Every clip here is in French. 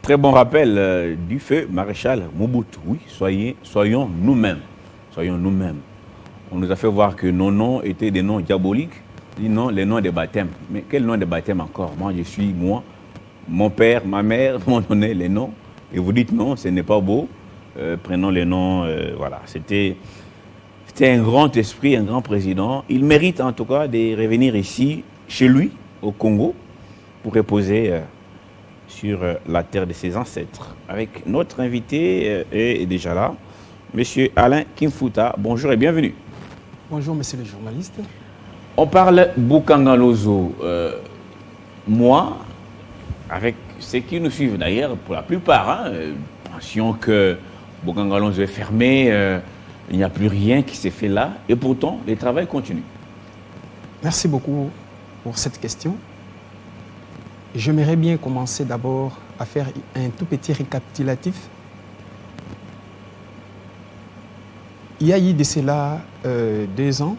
Très bon rappel du feu maréchal Mobutu. Oui, soyons nous-mêmes. Soyons nous-mêmes. On nous a fait voir que nos noms étaient des noms diaboliques. Non, les noms des baptêmes. Mais quel nom de baptême encore? Moi, je suis moi. Mon père, ma mère m'ont donné les noms. Et vous dites non, ce n'est pas beau. Prenons les noms. Voilà, c'était un grand esprit, un grand président. Il mérite en tout cas de revenir ici, chez lui, au Congo, pour reposer sur la terre de ses ancêtres. Avec notre invité est déjà là, Monsieur Alain Kimfuta. Bonjour et bienvenue. Bonjour, monsieur le journaliste. On parle Bukangalozo. Moi, avec ceux qui nous suivent d'ailleurs, pour la plupart, pensions que Bukangalozo est fermé, il n'y a plus rien qui s'est fait là, et pourtant, le travail continue. Merci beaucoup pour cette question. J'aimerais bien commencer d'abord à faire un tout petit récapitulatif. Il y a eu de cela 2 ans,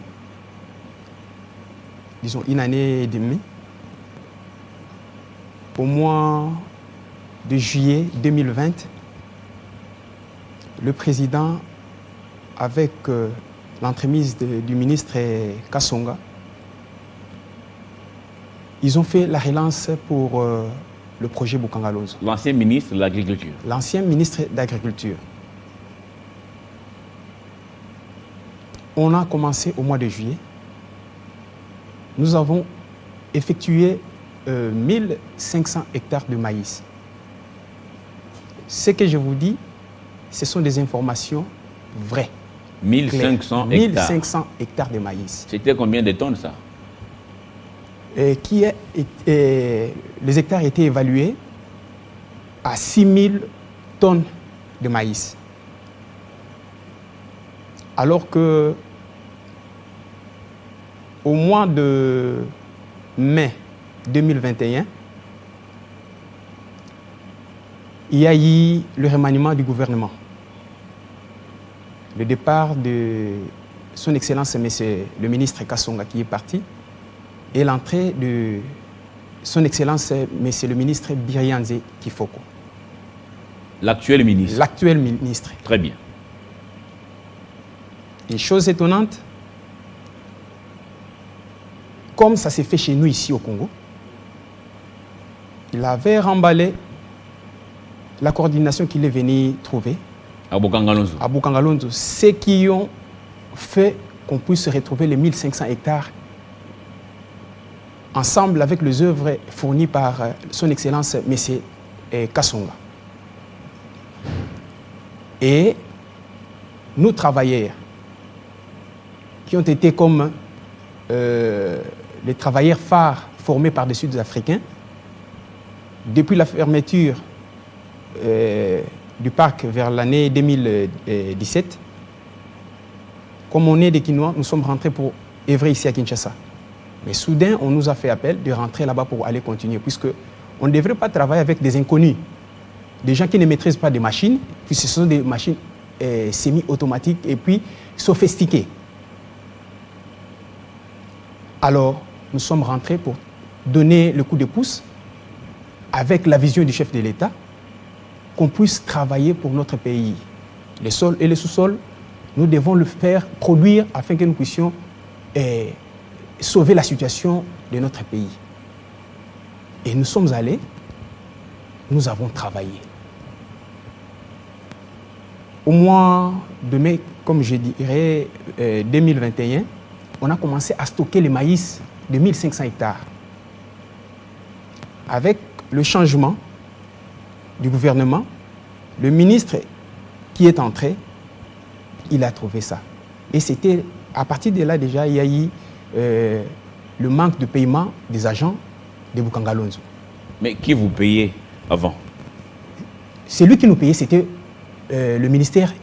disons une année et demie, au mois de juillet 2020, le président, avec l'entremise du ministre Kasonga, ils ont fait la relance pour le projet Bukangalozo. L'ancien ministre de l'Agriculture. L'ancien ministre d'Agriculture. On a commencé au mois de juillet. Nous avons effectué 1500 hectares de maïs. Ce que je vous dis, ce sont des informations vraies. 1500 hectares. 1500 hectares de maïs. C'était combien de tonnes ça? Les hectares étaient évalués à 6000 tonnes de maïs. Alors que au mois de mai 2021, il y a eu le remaniement du gouvernement. Le départ de son Excellence, Monsieur le ministre Kasonga qui est parti, et l'entrée de son Excellence, Monsieur le ministre Birianze Kifoko. L'actuel ministre. L'actuel ministre. Très bien. Une chose étonnante, comme ça s'est fait chez nous ici au Congo, il avait remballé la coordination qu'il est venu trouver à Bukangalozo. À Bukangalozo, ceux qui ont fait qu'on puisse retrouver les 1500 hectares ensemble avec les œuvres fournies par son Excellence M. Kasonga. Et nos travailleurs, qui ont été comme les travailleurs phares formés par des Sud-Africains, depuis la fermeture du parc vers l'année 2017, comme on est des Quinois, nous sommes rentrés pour œuvrer ici à Kinshasa. Mais soudain, on nous a fait appel de rentrer là-bas pour aller continuer, puisqu'on ne devrait pas travailler avec des inconnus, des gens qui ne maîtrisent pas des machines, puis ce sont des machines semi-automatiques et puis sophistiquées. Alors, nous sommes rentrés pour donner le coup de pouce avec la vision du chef de l'État, qu'on puisse travailler pour notre pays. Les sols et les sous-sols, nous devons le faire produire afin que nous puissions sauver la situation de notre pays. Et nous sommes allés, nous avons travaillé. Au mois de mai, comme je dirais, 2021, on a commencé à stocker le maïs de 1500 hectares. Avec le changement du gouvernement, le ministre qui est entré, il a trouvé ça. Et c'était, à partir de là déjà, il y a eu le manque de paiement des agents de Bukangalozo. Mais qui vous payait avant? Celui qui nous payait, c'était le ministère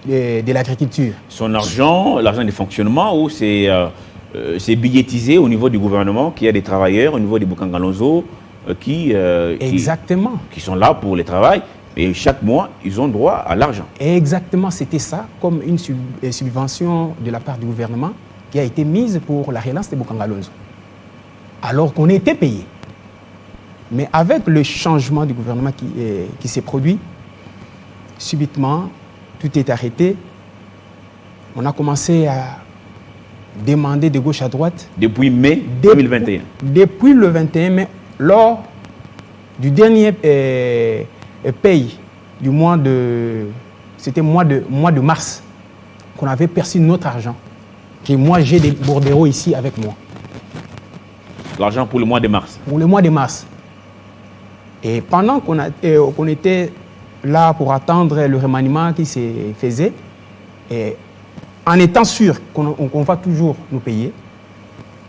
de l'Agriculture. Son argent, l'argent de fonctionnement, ou c'est budgétisé au niveau du gouvernement, qu'il y a des travailleurs au niveau de Bukangalozo qui sont là pour le travail, et chaque mois, ils ont droit à l'argent. Exactement, c'était ça, comme une subvention de la part du gouvernement qui a été mise pour la relance de Bukangalozo. Alors qu'on était payé. Mais avec le changement du gouvernement qui s'est produit, subitement, tout est arrêté. On a commencé à demander de gauche à droite. Depuis mai 2021. Depuis le 21 mai, lors du dernier paye du mois de... C'était mois de mars qu'on avait perçu notre argent. Et moi, j'ai des bordereaux ici avec moi. L'argent pour le mois de mars. Pour le mois de mars. Et pendant qu'on était là pour attendre le remaniement qui se faisait, et en étant sûr qu'on va toujours nous payer,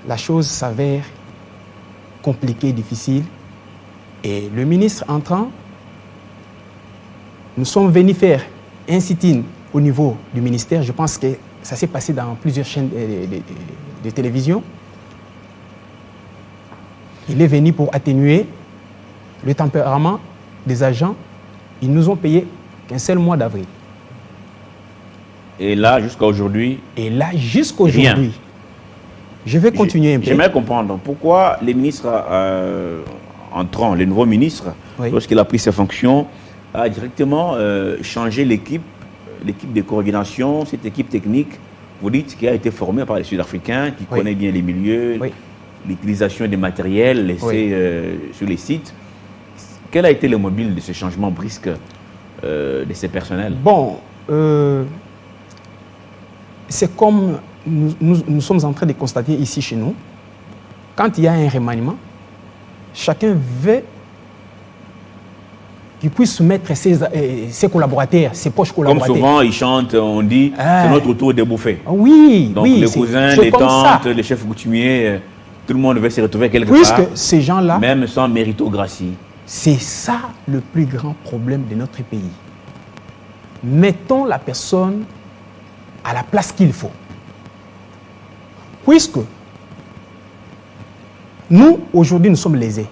la chose s'avère compliquée, difficile. Et le ministre entrant, nous sommes venus faire un sit-in au niveau du ministère. Je pense que ça s'est passé dans plusieurs chaînes de télévision. Il est venu pour atténuer le tempérament des agents. Ils nous ont payé qu'un seul mois d'avril. Et là, jusqu'à aujourd'hui? Et là, jusqu'à aujourd'hui. Je vais continuer un peu. J'aimerais comprendre pourquoi les ministres entrants, le nouveau ministre, oui, lorsqu'il a pris ses fonctions, a directement changé l'équipe de coordination, cette équipe technique, vous dites, qui a été formée par les Sud-Africains, qui connaît bien les milieux, l'utilisation des matériels laissés sur les sites. Quel a été le mobile de ce changement brusque de ces personnels? Bon, c'est comme nous sommes en train de constater ici chez nous. Quand il y a un remaniement, chacun veut qu'il puisse mettre ses collaborateurs, ses proches collaborateurs. Comme souvent, ils chantent, on dit, c'est notre tour de bouffer. Oui, donc oui, les cousins, les tantes, les chefs coutumiers, tout le monde veut se retrouver quelque part. Puisque ces gens-là... Même sans méritocratie. C'est ça le plus grand problème de notre pays. Mettons la personne à la place qu'il faut. Puisque nous, aujourd'hui, nous sommes lésés.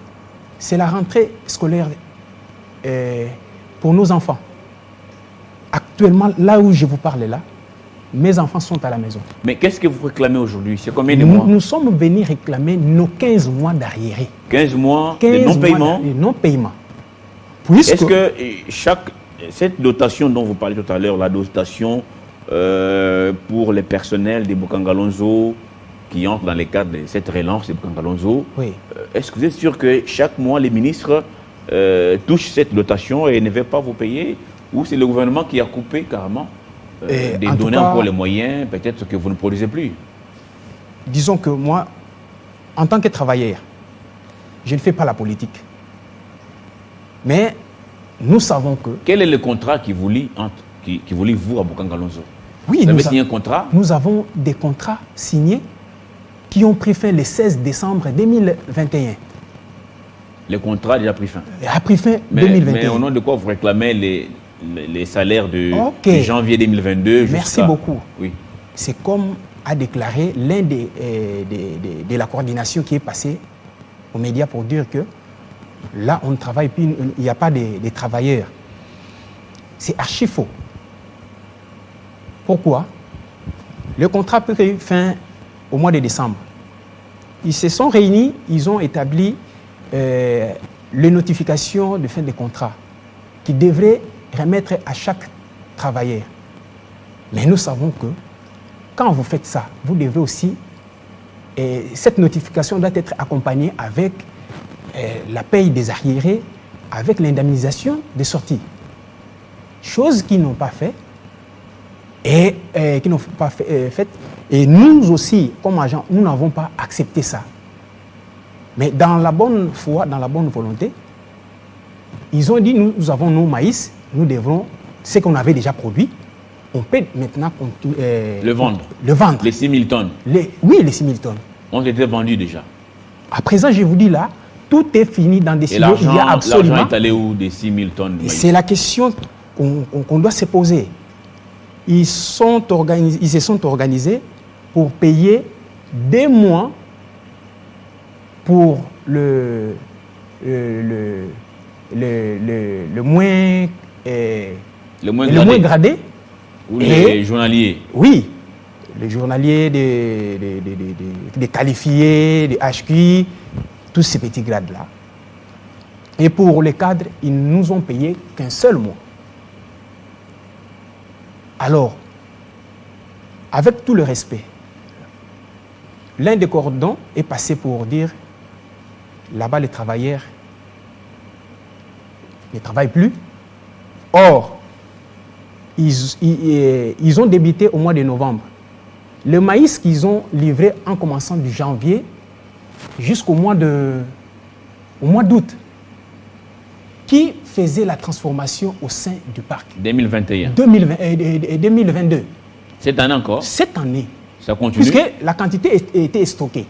C'est la rentrée scolaire pour nos enfants. Actuellement, là où je vous parle là, mes enfants sont à la maison. Mais qu'est-ce que vous réclamez aujourd'hui? C'est combien de mois? Nous sommes venus réclamer nos 15 mois d'arriérés. 15 mois de non-paiement? De non-paiement. Est-ce que cette dotation dont vous parlez tout à l'heure, la dotation pour les personnels des Bukangalonzo qui entrent dans les cadres de cette relance des Bukangalonzo, est-ce que vous êtes sûr que chaque mois les ministres touchent cette dotation et ne veulent pas vous payer? Ou c'est le gouvernement qui a coupé carrément de donner encore les moyens, peut-être que vous ne produisez plus? Disons que moi, en tant que travailleur, je ne fais pas la politique. Mais nous savons que... Quel est le contrat qui vous lie, vous, à Bukangalonzo? Oui, vous avez signé un contrat? Nous avons des contrats signés qui ont pris fin le 16 décembre 2021. Le contrat a déjà pris fin? A pris fin 2021. Mais au nom de quoi vous réclamez les salaires de janvier 2022 jusqu'à... Merci beaucoup. Oui. C'est comme a déclaré l'un de la coordination qui est passé aux médias pour dire que là, on ne travaille plus, il n'y a pas de travailleurs. C'est archi faux. Pourquoi? Le contrat peut prendre fin au mois de décembre. Ils se sont réunis, ils ont établi les notifications de fin de contrat qui devraient remettre à chaque travailleur. Mais nous savons que quand vous faites ça, vous devez aussi... cette notification doit être accompagnée avec la paye des arriérés, avec l'indemnisation des sorties. Chose qu'ils n'ont pas fait et qui n'ont pas fait. Et nous aussi, comme agents, nous n'avons pas accepté ça. Mais dans la bonne foi, dans la bonne volonté, ils ont dit, nous avons nos maïs, nous devrons, ce qu'on avait déjà produit, on peut maintenant le vendre. Le vendre. Les 6 000 tonnes. Oui, les 6 000 tonnes. Ont été vendus déjà. À présent, je vous dis là, tout est fini dans des silos. Il y a absolument... L'argent est allé où des 6 000 tonnes de maïs? C'est la question qu'on doit se poser. Ils se sont organisés pour payer des mois pour le moins gradé. Ou les journaliers. Oui, les journaliers, des qualifiés, des HQ, tous ces petits grades-là. Et pour les cadres, ils ne nous ont payé qu'un seul mois. Alors, avec tout le respect, l'un des cordons est passé pour dire, là-bas les travailleurs ne travaillent plus. Or, ils ont débuté au mois de novembre. Le maïs qu'ils ont livré en commençant du janvier jusqu'au mois d'août, qui faisait la transformation au sein du parc 2021. 2022. Cette année encore? Cette année. Ça continue? Puisque la quantité était stockée.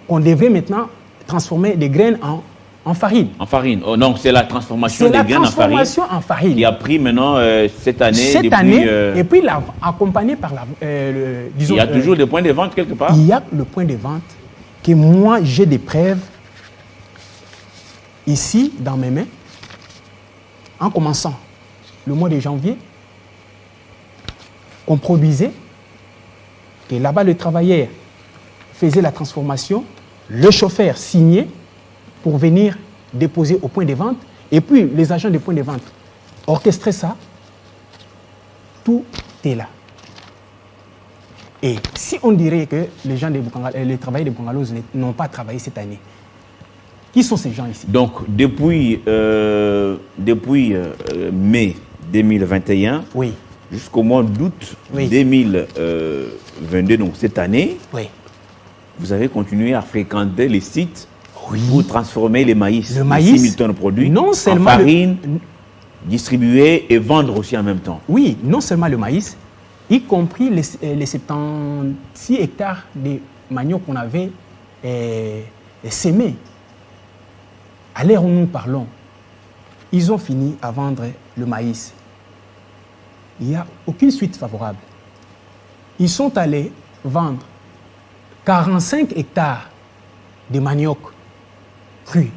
On devait maintenant transformer des graines en farine. En farine. Oh, donc c'est la transformation des graines en farine. Qui a pris maintenant cette année. Et puis accompagné par disons, il y a toujours des points de vente quelque part? Il y a le point de vente que moi j'ai des preuves ici dans mes mains. En commençant le mois de janvier, on produisait, et là-bas le travailleur faisait la transformation, le chauffeur signait pour venir déposer au point de vente, et puis les agents des points de vente orchestraient ça. Tout est là. Et si on dirait que les travailleurs de Boukangalos n'ont pas travaillé cette année, qui sont ces gens ici? Donc, depuis mai 2021 oui. jusqu'au mois d'août 2022, donc cette année, vous avez continué à fréquenter les sites pour transformer les maïs, le maïs, 6 000 tonnes de produits, non seulement en farine, distribuer et vendre aussi en même temps. Oui, non seulement le maïs, y compris les 76 hectares de manioc qu'on avait sémés. À l'heure où nous parlons, ils ont fini à vendre le maïs. Il n'y a aucune suite favorable. Ils sont allés vendre 45 hectares de manioc cru.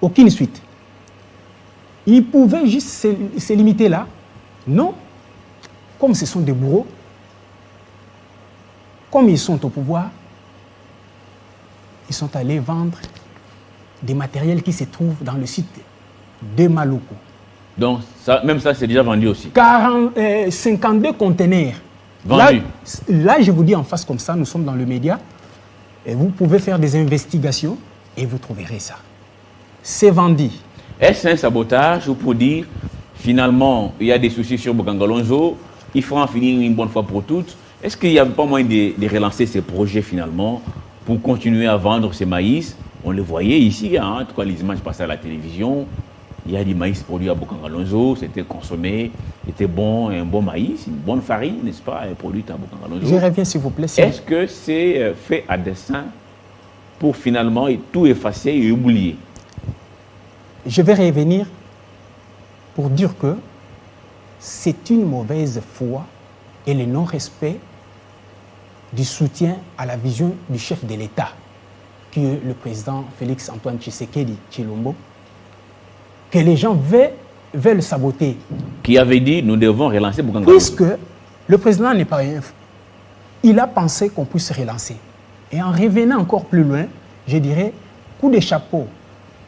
Aucune suite. Ils pouvaient juste se limiter là. Non. Comme ce sont des bourreaux, comme ils sont au pouvoir, ils sont allés vendre des matériels qui se trouvent dans le site de Maluku. Donc, même ça, c'est déjà vendu aussi. 52 conteneurs. Vendus. Là, je vous dis en face comme ça, nous sommes dans le média, et vous pouvez faire des investigations et vous trouverez ça. C'est vendu. Est-ce un sabotage ou pour dire, finalement, il y a des soucis sur Boukangalonzo, il faut en finir une bonne fois pour toutes? Est-ce qu'il n'y a pas moyen de relancer ces projets finalement pour continuer à vendre ces maïs? On le voyait ici, hein, en tout cas les images passaient à la télévision. Il y a du maïs produit à Boukangalonzo, c'était consommé, c'était bon, un bon maïs, une bonne farine, n'est-ce pas, produite à Boukangalonzo. Je reviens s'il vous plaît. Est-ce que c'est fait à dessein pour finalement tout effacer et oublier? Je vais revenir pour dire que c'est une mauvaise foi et le non-respect du soutien à la vision du chef de l'État, qui est le président Félix Antoine Tshisekedi Tshilombo, que les gens veulent saboter. Qui avait dit nous devons relancer Boukangalonzo. Puisque le président n'est pas rien. Il a pensé qu'on puisse se relancer. Et en revenant encore plus loin, je dirais, coup de chapeau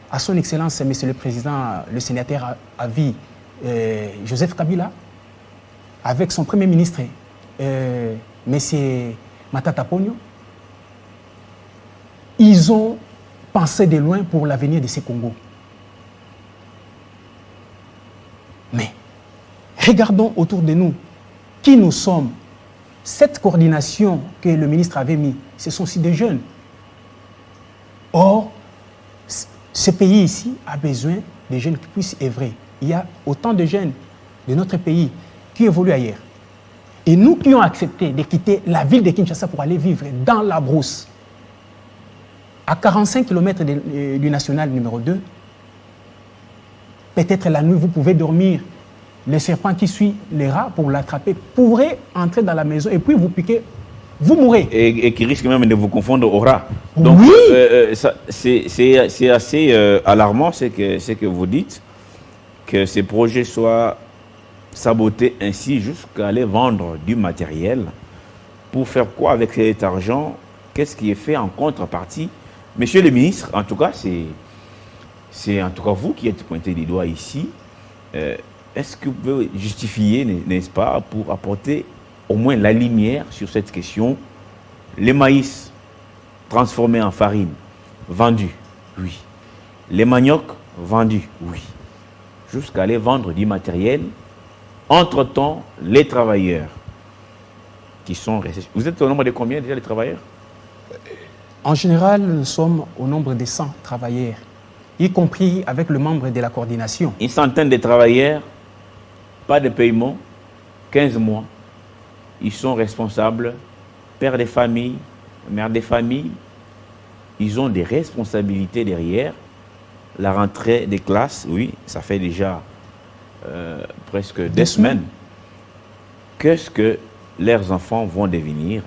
à son Excellence, Monsieur le Président, le sénateur à vie, Joseph Kabila, avec son Premier ministre, Monsieur Matata Ponyo. Ils ont pensé de loin pour l'avenir de ces Congos. Mais regardons autour de nous qui nous sommes. Cette coordination que le ministre avait mise, ce sont aussi des jeunes. Or, ce pays ici a besoin de jeunes qui puissent œuvrer. Il y a autant de jeunes de notre pays qui évoluent ailleurs. Et nous qui avons accepté de quitter la ville de Kinshasa pour aller vivre dans la brousse, à 45 km du national numéro 2, peut-être la nuit, vous pouvez dormir. Le serpent qui suit les rats pour l'attraper pourrait entrer dans la maison et puis vous piquer, vous mourrez. Et qui risque même de vous confondre au rat. Donc, oui. C'est assez alarmant ce que vous dites, que ces projets soient sabotés ainsi jusqu'à aller vendre du matériel. Pour faire quoi avec cet argent? Qu'est-ce qui est fait en contrepartie Monsieur le ministre, en tout cas, c'est en tout cas vous qui êtes pointé des doigts ici. Est-ce que vous pouvez justifier, n'est-ce pas, pour apporter au moins la lumière sur cette question? Les maïs transformés en farine, vendus, oui. Les maniocs, vendus, oui. Jusqu'à aller vendre du matériel. Entre-temps, les travailleurs qui sont restés... Vous êtes au nombre de combien déjà, les travailleurs? En général, nous sommes au nombre de 100 travailleurs, y compris avec le membre de la coordination. Une centaine de travailleurs, pas de paiement, 15 mois. Ils sont responsables, pères de famille, mères de famille. Ils ont des responsabilités derrière. La rentrée des classes, oui, ça fait déjà presque des semaines. Qu'est-ce que leurs enfants vont devenir?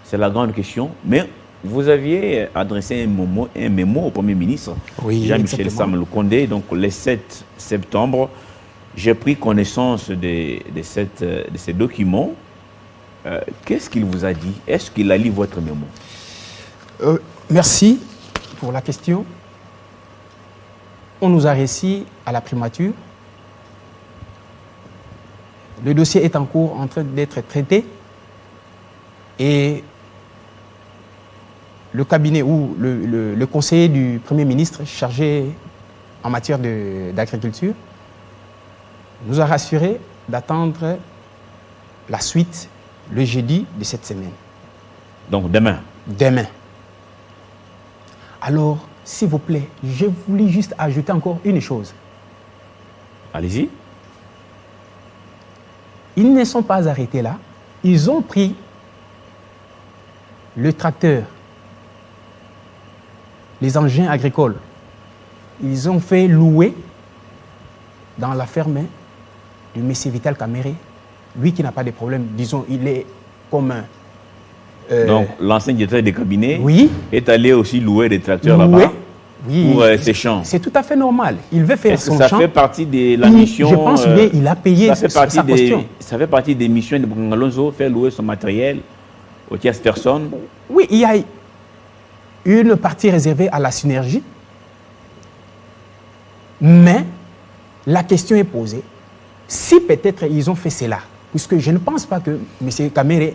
C'est la grande question. Mais vous aviez adressé un mémo au Premier ministre, oui, Jean-Michel Sam Lukonde, donc le 7 septembre. J'ai pris connaissance de ces documents. Qu'est-ce qu'il vous a dit? Est-ce qu'il a lu votre mémo? Merci pour la question. On nous a réussi à la primature. Le dossier est en cours, en train d'être traité. Et le cabinet ou le conseiller du Premier ministre chargé en matière d'agriculture nous a rassuré d'attendre la suite le jeudi de cette semaine. Donc demain? Demain. Alors, s'il vous plaît, je voulais juste ajouter encore une chose. Allez-y. Ils ne sont pas arrêtés là. Ils ont pris le tracteur, les engins agricoles. Ils ont fait louer dans la ferme de M. Vital Kamere. Lui qui n'a pas de problème, disons, il est comme un... Donc, l'ancien directeur de cabinet oui, est allé aussi louer des tracteurs là-bas oui, pour ses champs. C'est tout à fait normal. Il veut faire son champ. Est-ce que ça fait partie de la mission? Je pense qu'il a payé sa caution. Ça fait partie des missions de Bokanga Lonzo, faire louer son matériel aux tierces personnes? Oui, il y a une partie réservée à la synergie. Mais la question est posée. Si peut-être ils ont fait cela, puisque je ne pense pas que M. Kamere...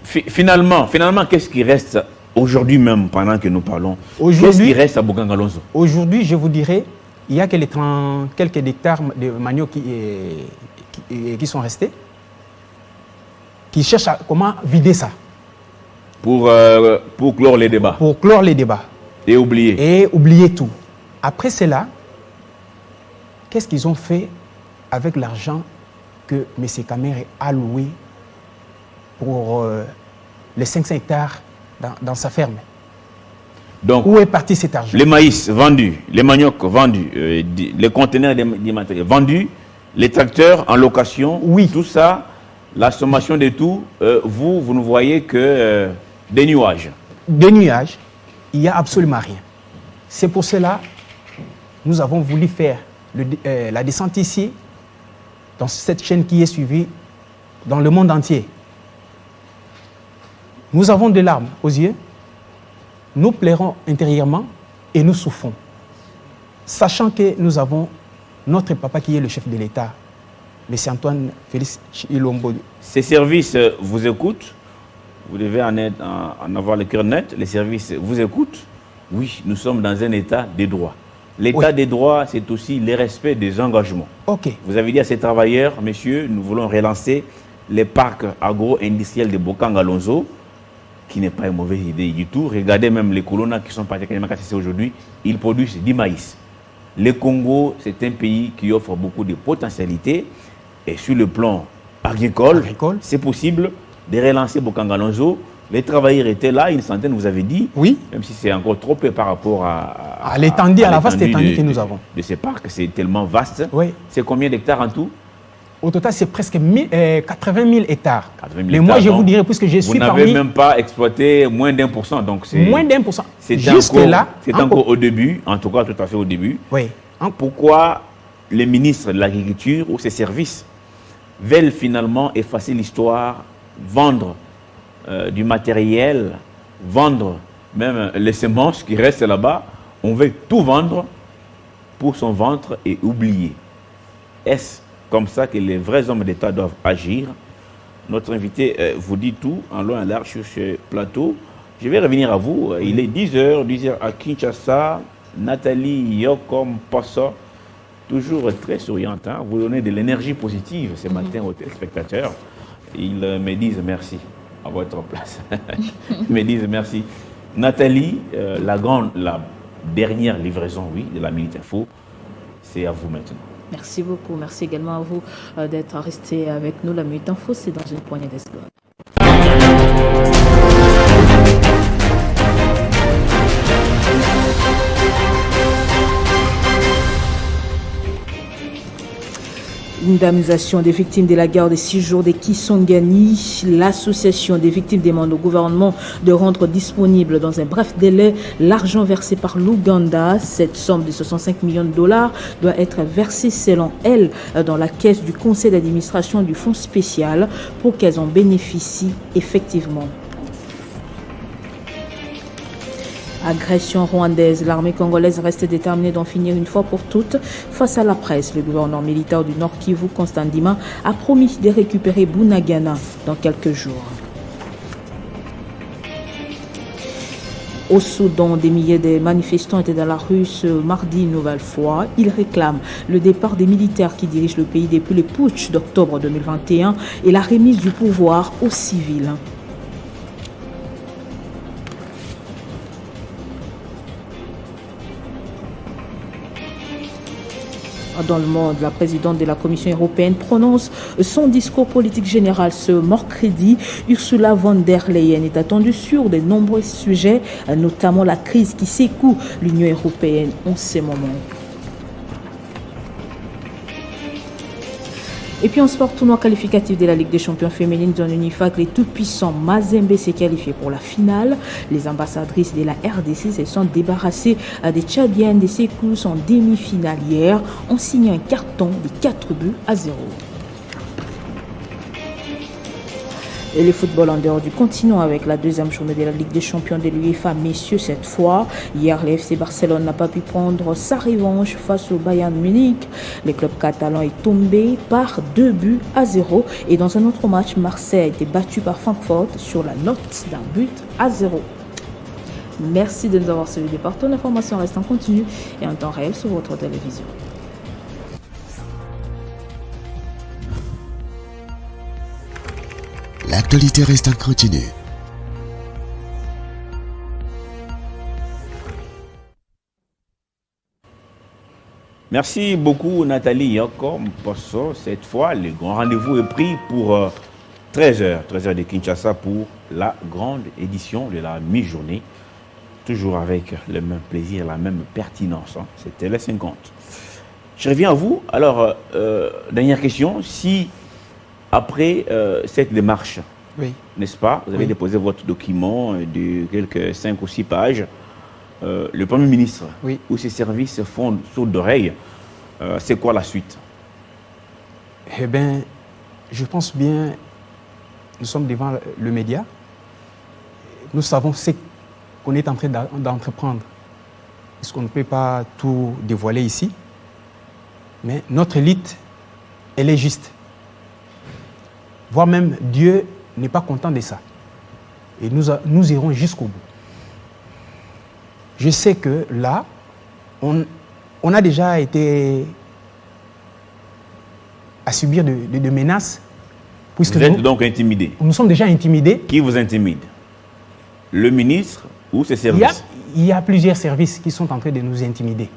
Finalement, qu'est-ce qui reste aujourd'hui même, pendant que nous parlons? Qu'est-ce qui reste à Bokanga Lonzo? Aujourd'hui, je vous dirais, il y a quelques hectares de manioc qui sont restés, qui cherchent à comment vider ça. Pour clore les débats. Pour clore les débats. Et oublier. Et oublier tout. Après cela, qu'est-ce qu'ils ont fait avec l'argent que M. Kamere a loué pour les 500 hectares dans sa ferme? Donc, où est parti cet argent? Les maïs vendus, les maniocs vendus, les conteneurs des matériels vendus, les tracteurs en location, oui. Tout ça, la sommation de tout, vous ne voyez que des nuages. Des nuages, il n'y a absolument rien. C'est pour cela que nous avons voulu faire la descente ici, dans cette chaîne qui est suivie dans le monde entier. Nous avons des larmes aux yeux, nous pleurons intérieurement et nous souffrons, sachant que nous avons notre papa qui est le chef de l'État, M. Antoine Félix Tshilombo. Ces services vous écoutent, vous devez en avoir le cœur net, les services vous écoutent. Oui, nous sommes dans un état des droits. L'état des droits, c'est aussi le respect des engagements. Okay. Vous avez dit à ces travailleurs, messieurs, nous voulons relancer les parcs agro-industriels de Bokanga Lonzo, qui n'est pas une mauvaise idée du tout. Regardez même les colonnes qui sont particulièrement cassées aujourd'hui, ils produisent du maïs. Le Congo, c'est un pays qui offre beaucoup de potentialités. Et sur le plan agricole. C'est possible de relancer Bokanga Lonzo. Les travailleurs étaient là, une centaine, vous avez dit. Oui. Même si c'est encore trop peu par rapport à l'étendue, à la vaste étendue que nous avons. De ces parcs, c'est tellement vaste. Oui. C'est combien d'hectares en tout? Au total, c'est presque 80 000 hectares. 80 000 Mais moi, je vous dirais, puisque je suis parmi... Vous n'avez même pas exploité moins d'1%. Donc c'est moins d'1%. Jusque-là... C'est encore au début, en tout cas tout à fait au début. Oui. Pourquoi les ministres de l'Agriculture ou ses services veulent finalement effacer l'histoire, vendre du matériel, vendre même les semences qui restent là-bas, on veut tout vendre pour son ventre et oublier. Est-ce comme ça que les vrais hommes d'État doivent agir? Notre invité vous dit tout en long et en large sur ce plateau. Je vais revenir à vous. Il est 10h à Kinshasa. Nathalie Yokom Posso, toujours très souriante. Hein? Vous donnez de l'énergie positive ce matin aux téléspectateurs. Ils me disent merci à votre place. Ils me disent merci. Nathalie, la dernière livraison, oui, de la Minute Info, c'est à vous maintenant. Merci beaucoup. Merci également à vous d'être resté avec nous. La Minute Info, c'est dans une poignée de secondes. L'indemnisation des victimes de la guerre des 6 jours de Kisangani. L'association des victimes demande au gouvernement de rendre disponible dans un bref délai l'argent versé par l'Ouganda. Cette somme de 65 millions de dollars doit être versée selon elle dans la caisse du conseil d'administration du fonds spécial pour qu'elles en bénéficient effectivement. Agression rwandaise. L'armée congolaise reste déterminée d'en finir une fois pour toutes. Face à la presse, le gouverneur militaire du Nord Kivu, Constant Ndima, a promis de récupérer Bunagana dans quelques jours. Au Soudan, des milliers de manifestants étaient dans la rue ce mardi une nouvelle fois. Ils réclament le départ des militaires qui dirigent le pays depuis le putsch d'octobre 2021 et la remise du pouvoir aux civils. Dans le monde, la présidente de la Commission européenne prononce son discours politique général ce mercredi. Ursula von der Leyen est attendue sur de nombreux sujets, notamment la crise qui secoue l'Union européenne en ce moment. Et puis en sport, tournoi qualificatif de la Ligue des champions féminines dans l'Unifac, les tout-puissants Mazembe s'est qualifié pour la finale. Les ambassadrices de la RDC se sont débarrassées des Tchadiennes des Secousses en demi-finale hier en signant un carton de 4-0. Et le football en dehors du continent avec la deuxième journée de la Ligue des champions de l'UEFA, messieurs, cette fois. Hier, le FC Barcelone n'a pas pu prendre sa revanche face au Bayern Munich. Le club catalan est tombé par 2-0. Et dans un autre match, Marseille a été battu par Francfort sur la note d'1-0. Merci de nous avoir suivis de partout. L'information reste en continu et en temps réel sur votre télévision. L'actualité reste en continu. Merci beaucoup Nathalie Yokom Posso. Cette fois, le grand rendez-vous est pris pour 13h de Kinshasa pour la grande édition de la mi-journée. Toujours avec le même plaisir, la même pertinence. Hein. C'était les 50. Je reviens à vous. Alors, dernière question. Si après cette démarche, Oui. n'est-ce pas, vous avez déposé votre document de quelques 5 ou 6 pages, le Premier ministre ou ses services font sourd d'oreille, c'est quoi la suite? Eh bien, je pense bien, nous sommes devant le média, nous savons ce qu'on est en train d'entreprendre. Parce qu'on ne peut pas tout dévoiler ici, mais notre élite, elle est juste. Voire même Dieu n'est pas content de ça. Et nous irons jusqu'au bout. Je sais que là, on a déjà été à subir de menaces. Puisque vous êtes donc intimidé. Nous sommes déjà intimidés. Qui vous intimide? Le ministre ou ses services? Il y a plusieurs services qui sont en train de nous intimider.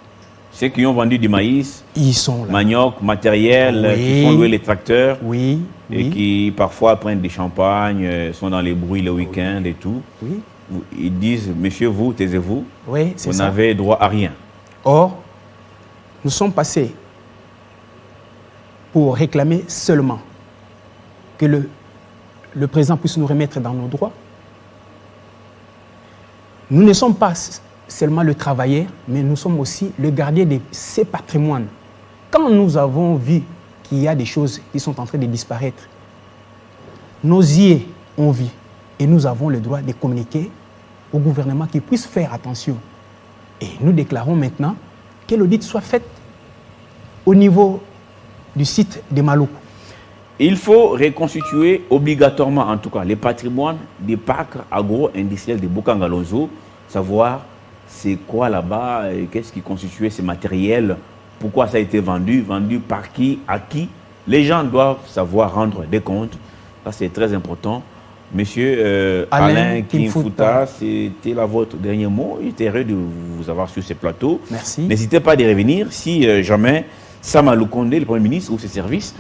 Ceux qui ont vendu du maïs, ils sont là. Manioc, matériel, qui font louer les tracteurs, et qui parfois prennent des champagnes, sont dans les bruits le week-end et tout. Oui. Ils disent, monsieur, vous, taisez-vous, oui, vous n'avez droit à rien. Or, nous sommes passés pour réclamer seulement que le président puisse nous remettre dans nos droits. Nous ne sommes pas seulement le travailleur, mais nous sommes aussi le gardien de ces patrimoines. Quand nous avons vu qu'il y a des choses qui sont en train de disparaître, nos yeux ont vu et nous avons le droit de communiquer au gouvernement qu'il puisse faire attention. Et nous déclarons maintenant que l'audit soit fait au niveau du site de Maluku. Il faut reconstituer obligatoirement, en tout cas, les patrimoines des parcs agro-industriels de Bokangalonzo, savoir c'est quoi là-bas, qu'est-ce qui constituait ces matériels, pourquoi ça a été vendu, vendu par qui, à qui. Les gens doivent savoir rendre des comptes. Ça, c'est très important. Monsieur Alain Kimfuta, c'était là votre dernier mot. J'étais heureux de vous avoir sur ce plateau. Merci. N'hésitez pas à y revenir si jamais Sama Lukonde, le Premier ministre ou ses services,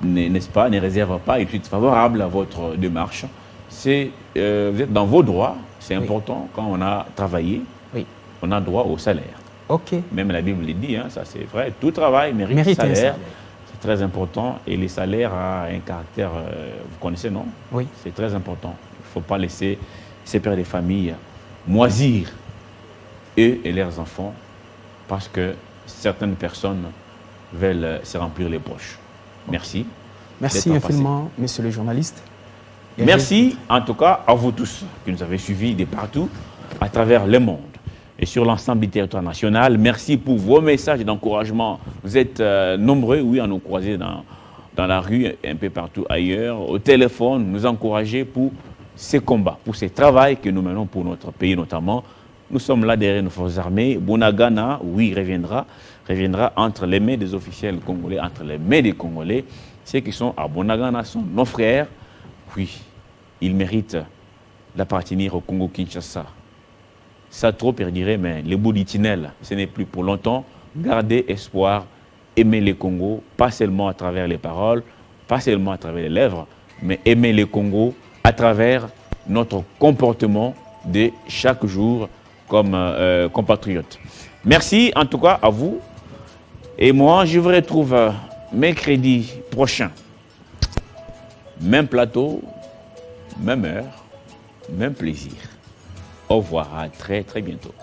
n'est-ce pas, ne réserve pas une suite favorable à votre démarche. Vous êtes dans vos droits. C'est important quand on a travaillé. Oui. On a droit au salaire. Ok. Même la Bible le dit, hein, ça c'est vrai. Tout travail mérite salaire. C'est très important. Et les salaires ont un caractère, vous connaissez, non? Oui. C'est très important. Il ne faut pas laisser ces pères de famille moisir, eux et leurs enfants, parce que certaines personnes veulent se remplir les poches. Merci. Merci infiniment, monsieur le journaliste. Et merci en tout cas à vous tous qui nous avez suivis de partout à travers le monde et sur l'ensemble du territoire national. Merci pour vos messages d'encouragement. Vous êtes nombreux, oui, à nous croiser dans la rue, un peu partout ailleurs, au téléphone, nous encourager pour ces combats, pour ce travail que nous menons pour notre pays notamment. Nous sommes là derrière nos forces armées. Bunagana, oui, reviendra entre les mains des officiels congolais, entre les mains des Congolais. Ceux qui sont à Bunagana sont nos frères. Oui, ils méritent d'appartenir au Congo-Kinshasa. Ça trop perdirait, mais le bout du tunnel, ce n'est plus pour longtemps. Gardez espoir, aimer le Congo, pas seulement à travers les paroles, pas seulement à travers les lèvres, mais aimer le Congo à travers notre comportement de chaque jour comme compatriotes. Merci en tout cas à vous. Et moi, je vous retrouve mercredi prochain. Même plateau, même heure, même plaisir. Au revoir, à très très bientôt.